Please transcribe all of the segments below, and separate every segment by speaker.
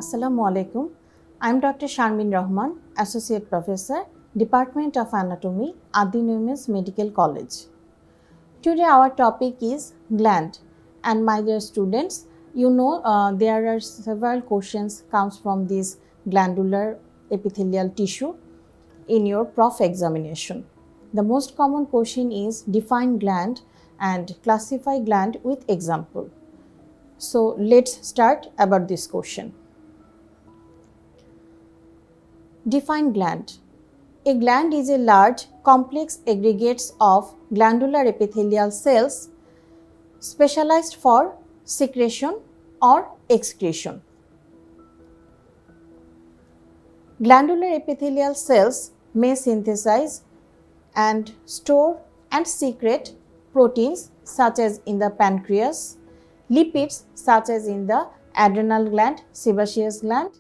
Speaker 1: Assalamu alaikum. I am Dr. Sharmin Rahman, Associate Professor, Department of Anatomy, Adi-Numes Medical College. Today our topic is gland, and my dear students, you know there are several questions comes from this glandular epithelial tissue in your prof examination. The most common question is define gland and classify gland with example. So let's start about this question. Define gland. A gland is a large, complex aggregates of glandular epithelial cells specialized for secretion or excretion. Glandular epithelial cells may synthesize and store and secrete proteins such as in the pancreas, lipids such as in the adrenal gland, sebaceous gland,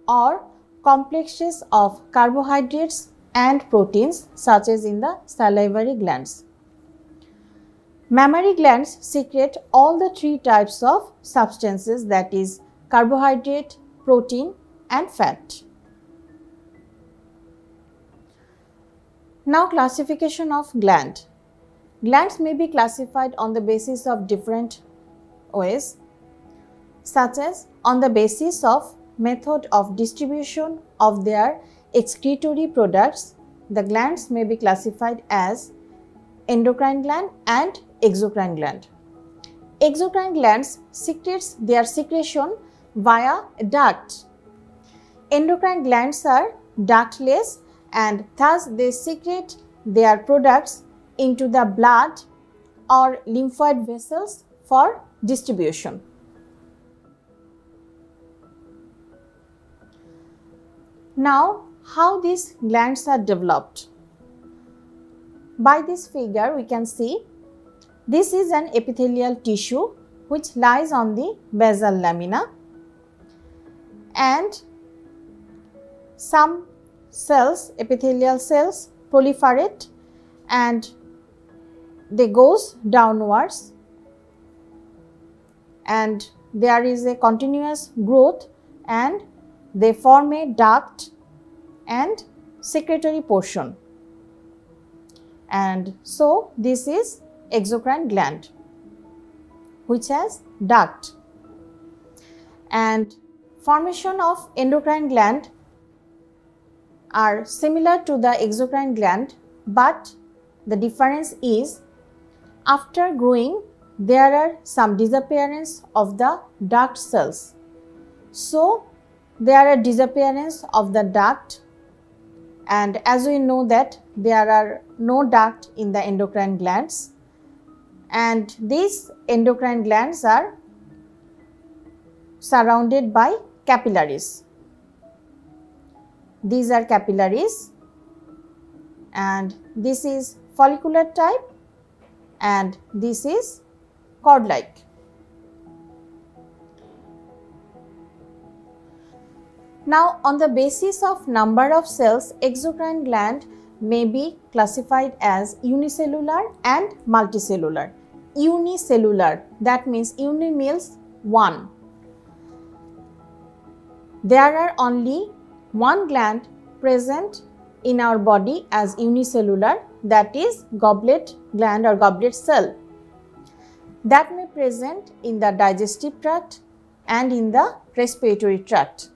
Speaker 1: or complexes of carbohydrates and proteins such as in the salivary glands. Mammary glands secrete all the three types of substances, that is carbohydrate, protein and fat. Now classification of gland. Glands may be classified on the basis of different ways, such as on the basis of method of distribution of their excretory products. The glands may be classified as endocrine gland and exocrine gland. Exocrine glands secretes their secretion via a duct. Endocrine glands are ductless and thus they secrete their products into the blood or lymphoid vessels for distribution. Now, how these glands are developed? By this figure, we can see this is an epithelial tissue which lies on the basal lamina, and some cells, epithelial cells, proliferate and they goes downwards, and there is a continuous growth and they form a duct and secretory portion, and so this is exocrine gland which has duct. And formation of endocrine gland are similar to the exocrine gland, but the difference is after growing there are some disappearance of the duct cells. So there are disappearance of the duct, and as we know that there are no duct in the endocrine glands, and these endocrine glands are surrounded by capillaries. These are capillaries, and this is follicular type and this is cord-like. Now, on the basis of number of cells, exocrine gland may be classified as unicellular and multicellular. Unicellular, that means uni means one. There are only one gland present in our body as unicellular, that is goblet gland or goblet cell, that may present in the digestive tract and in the respiratory tract.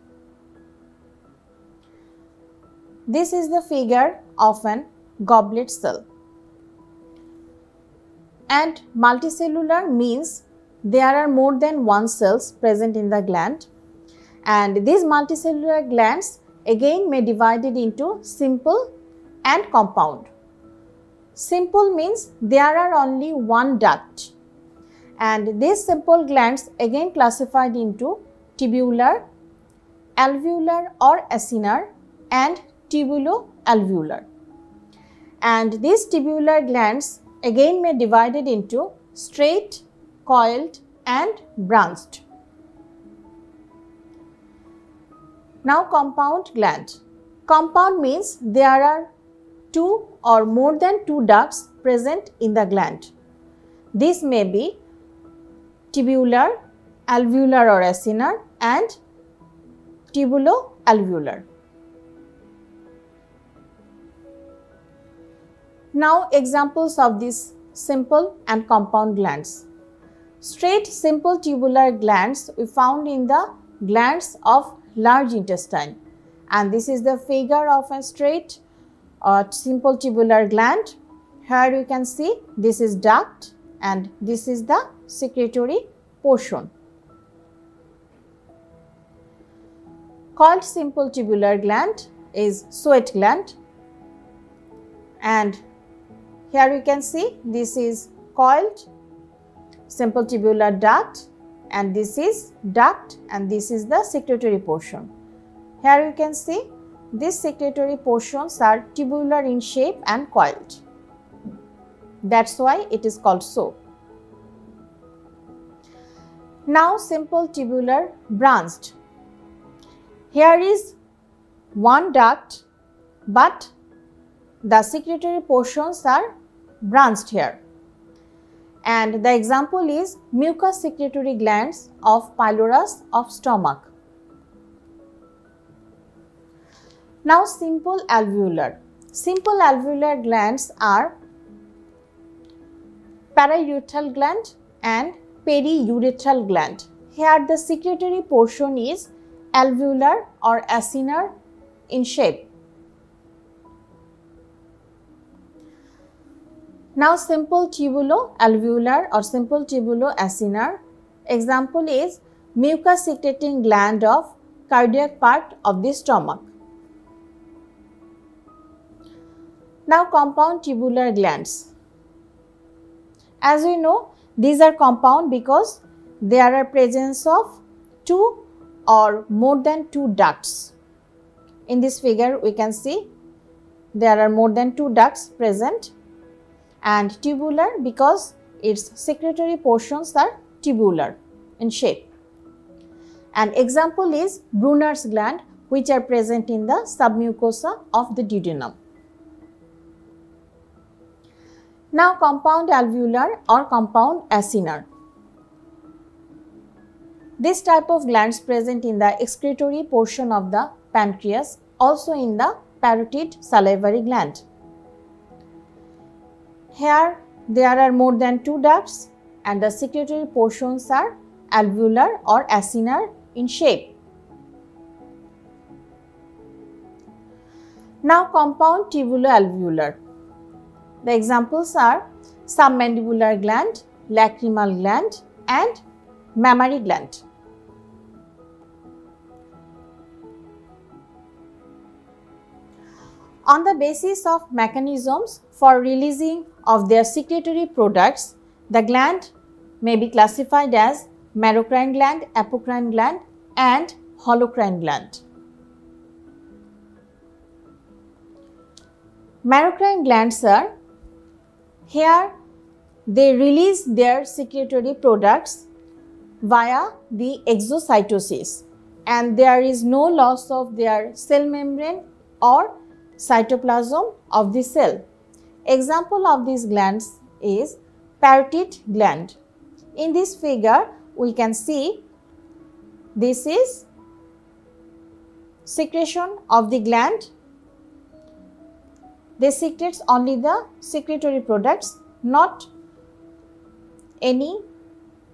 Speaker 1: This is the figure of an goblet cell. And multicellular means there are more than one cells present in the gland, and these multicellular glands again may be divided into simple and compound. Simple means there are only one duct, and these simple glands again classified into tubular, alveolar or acinar and tubulo-alveolar. And these tubular glands again may be divided into straight, coiled and branched. Now compound gland. Compound means there are two or more than two ducts present in the gland. This may be tubular, alveolar or acinar and tubulo-alveolar. Now examples of these simple and compound glands. Straight simple tubular glands we found in the glands of large intestine, and this is the figure of a straight simple tubular gland. Here you can see this is duct and this is the secretory portion. Coiled simple tubular gland is sweat gland, and here you can see this is coiled simple tubular duct and this is duct and this is the secretory portion. Here you can see these secretory portions are tubular in shape and coiled. That's why it is called so. Now simple tubular branched. Here is one duct, but the secretory portions are branched here. And the example is mucous secretory glands of pylorus of stomach. Now simple alveolar. Simple alveolar glands are paraurethral gland and periurethral gland. Here the secretory portion is alveolar or acinar in shape. Now simple tubulo-alveolar or simple tubulo-acinar. Example is mucus secreting gland of cardiac part of the stomach. Now compound tubular glands. As we know, these are compound because there are presence of two or more than two ducts. In this figure we can see there are more than two ducts present, and tubular because its secretory portions are tubular in shape. An example is Brunner's gland, which are present in the submucosa of the duodenum. Now compound alveolar or compound acinar. This type of glands present in the excretory portion of the pancreas, also in the parotid salivary gland. Here there are more than two ducts and the secretory portions are alveolar or acinar in shape. Now compound tubulo-alveolar. The examples are submandibular gland, lacrimal gland and mammary gland. On the basis of mechanisms for releasing of their secretory products, the gland may be classified as merocrine gland, apocrine gland and holocrine gland. Merocrine glands are, here they release their secretory products via the exocytosis, and there is no loss of their cell membrane or cytoplasm of the cell. Example of these glands is parotid gland. In this figure we can see this is secretion of the gland. They secrete only the secretory products, not any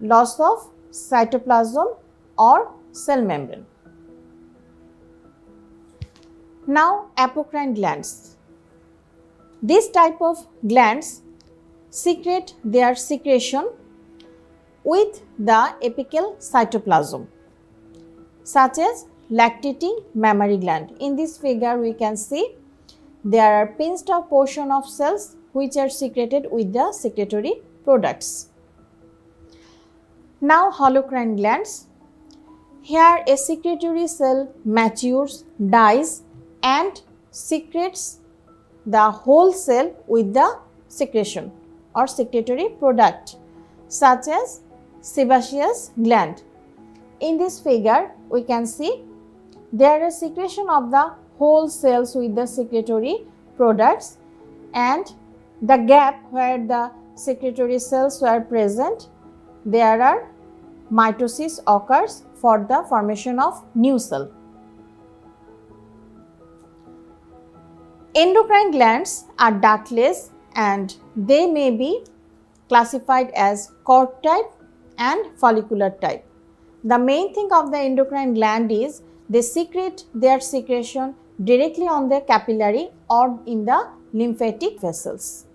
Speaker 1: loss of cytoplasm or cell membrane. Now apocrine glands. This type of glands secrete their secretion with the apical cytoplasm, such as lactating mammary gland. In this figure we can see there are pinched off portion of cells which are secreted with the secretory products. Now holocrine glands. Here a secretory cell matures, dies and secretes the whole cell with the secretion or secretory product, such as sebaceous gland. In this figure we can see there is secretion of the whole cells with the secretory products, and the gap where the secretory cells were present, there are mitosis occurs for the formation of new cell. Endocrine glands are ductless and they may be classified as cord type and follicular type. The main thing of the endocrine gland is they secrete their secretion directly on the capillary or in the lymphatic vessels.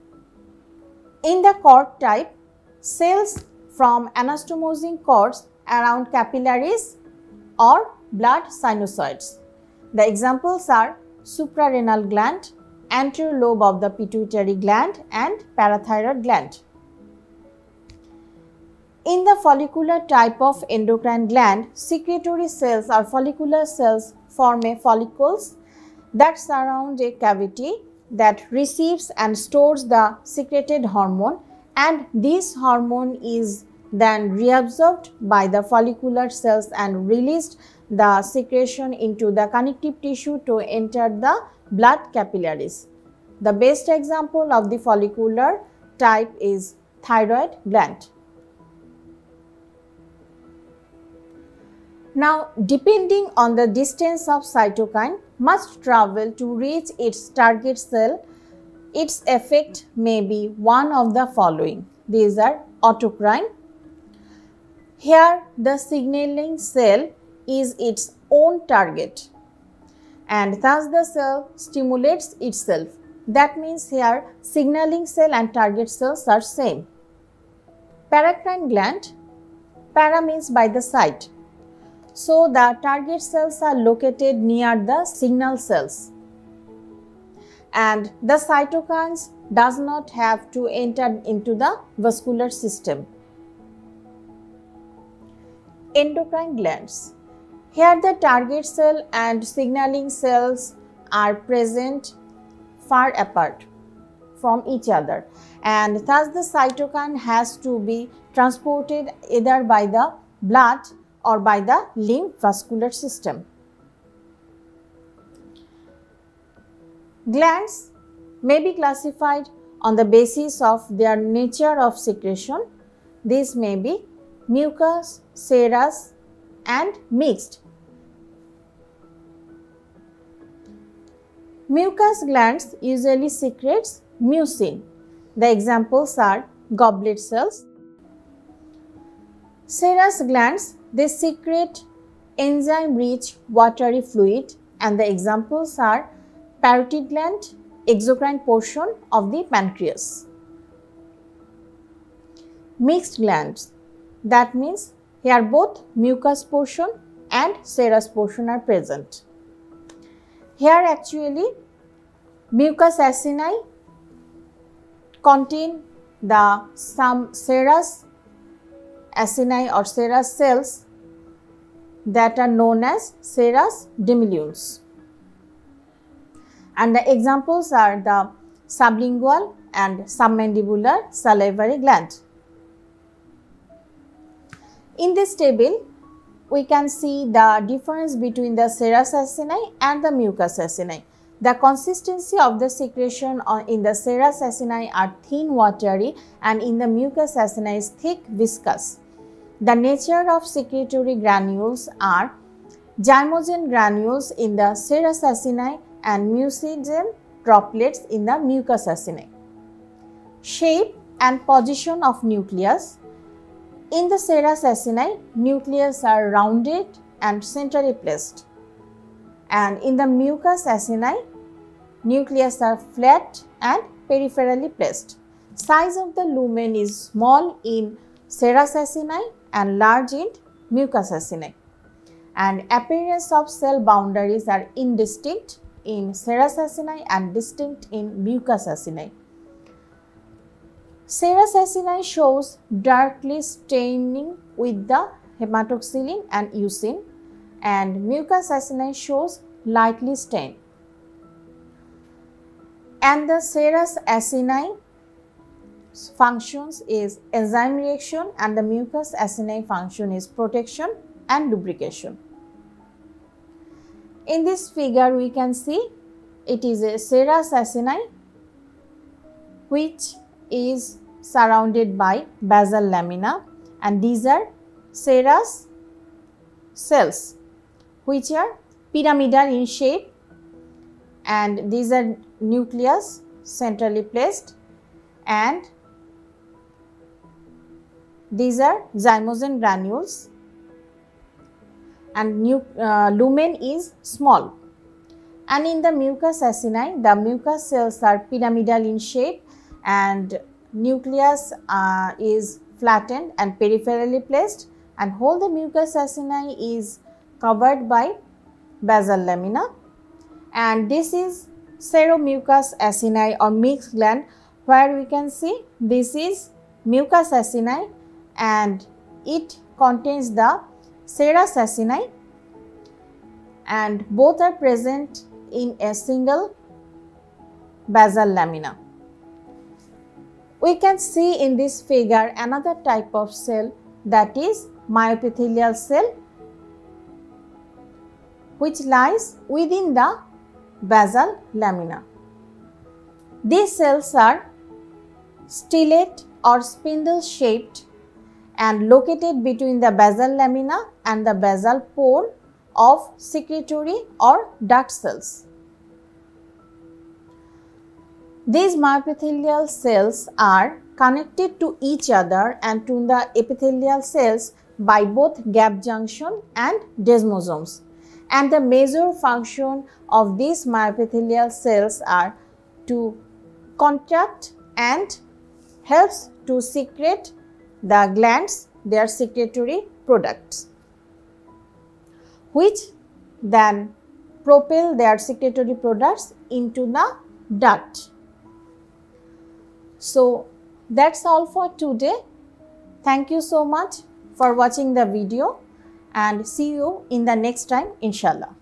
Speaker 1: In the cord type, cells from anastomosing cords around capillaries or blood sinusoids. The examples are suprarenal gland, anterior lobe of the pituitary gland and parathyroid gland. In the follicular type of endocrine gland, secretory cells or follicular cells form a follicles that surround a cavity that receives and stores the secreted hormone, and this hormone is then reabsorbed by the follicular cells and released the secretion into the connective tissue to enter the blood capillaries. The best example of the follicular type is thyroid gland. Now, depending on the distance of cytokine must travel to reach its target cell, its effect may be one of the following. These are autocrine. Here, the signaling cell is its own target and thus the cell stimulates itself. That means here signaling cell and target cells are same. Paracrine gland, para means by the side. So, the target cells are located near the signal cells and the cytokines does not have to enter into the vascular system. Endocrine glands. Here the target cell and signaling cells are present far apart from each other and thus the cytokine has to be transported either by the blood or by the lymph vascular system. Glands may be classified on the basis of their nature of secretion. These may be mucous, serous and mixed. Mucous glands usually secretes mucin. The examples are goblet cells. Serous glands, they secrete enzyme-rich watery fluid and the examples are parotid gland, exocrine portion of the pancreas. Mixed glands, that means here both mucous portion and serous portion are present. Here actually mucous acini contain some serous acini or serous cells that are known as serous demilunes. And the examples are the sublingual and submandibular salivary gland. In this table, we can see the difference between the serous acini and the mucous acini. The consistency of the secretion in the serous acini are thin watery and in the mucous acini is thick viscous. The nature of secretory granules are zymogen granules in the serous acini and mucigen droplets in the mucous acini. Shape and position of nucleus. In the serous acini, nucleus are rounded and centrally placed, and in the mucous acini, nucleus are flat and peripherally placed. Size of the lumen is small in serous acini and large in mucous acini, and appearance of cell boundaries are indistinct in serous acini and distinct in mucous acini. Serous acini shows darkly staining with the hematoxylin and leucine, and mucous acini shows lightly stained. And the serous acini functions is enzyme reaction and the mucous acini function is protection and lubrication. In this figure we can see it is a serous acini which is surrounded by basal lamina, and these are serous cells which are pyramidal in shape and these are nucleus centrally placed, and these are zymogen granules, and lumen is small. And in the mucus acini, the mucus cells are pyramidal in shape, and nucleus is flattened and peripherally placed, and whole the mucus acini is covered by basal lamina. And this is seromucus acini or mixed gland, where we can see this is mucus acini and it contains the serous acini, and both are present in a single basal lamina. We can see in this figure another type of cell, that is myoepithelial cell, which lies within the basal lamina. These cells are stellate or spindle shaped and located between the basal lamina and the basal pore of secretory or duct cells. These myoepithelial cells are connected to each other and to the epithelial cells by both gap junction and desmosomes. And the major function of these myoepithelial cells are to contract and helps to secrete the glands their secretory products, which then propel their secretory products into the duct. So that's all for today. Thank you so much for watching the video, and see you in the next time, inshallah.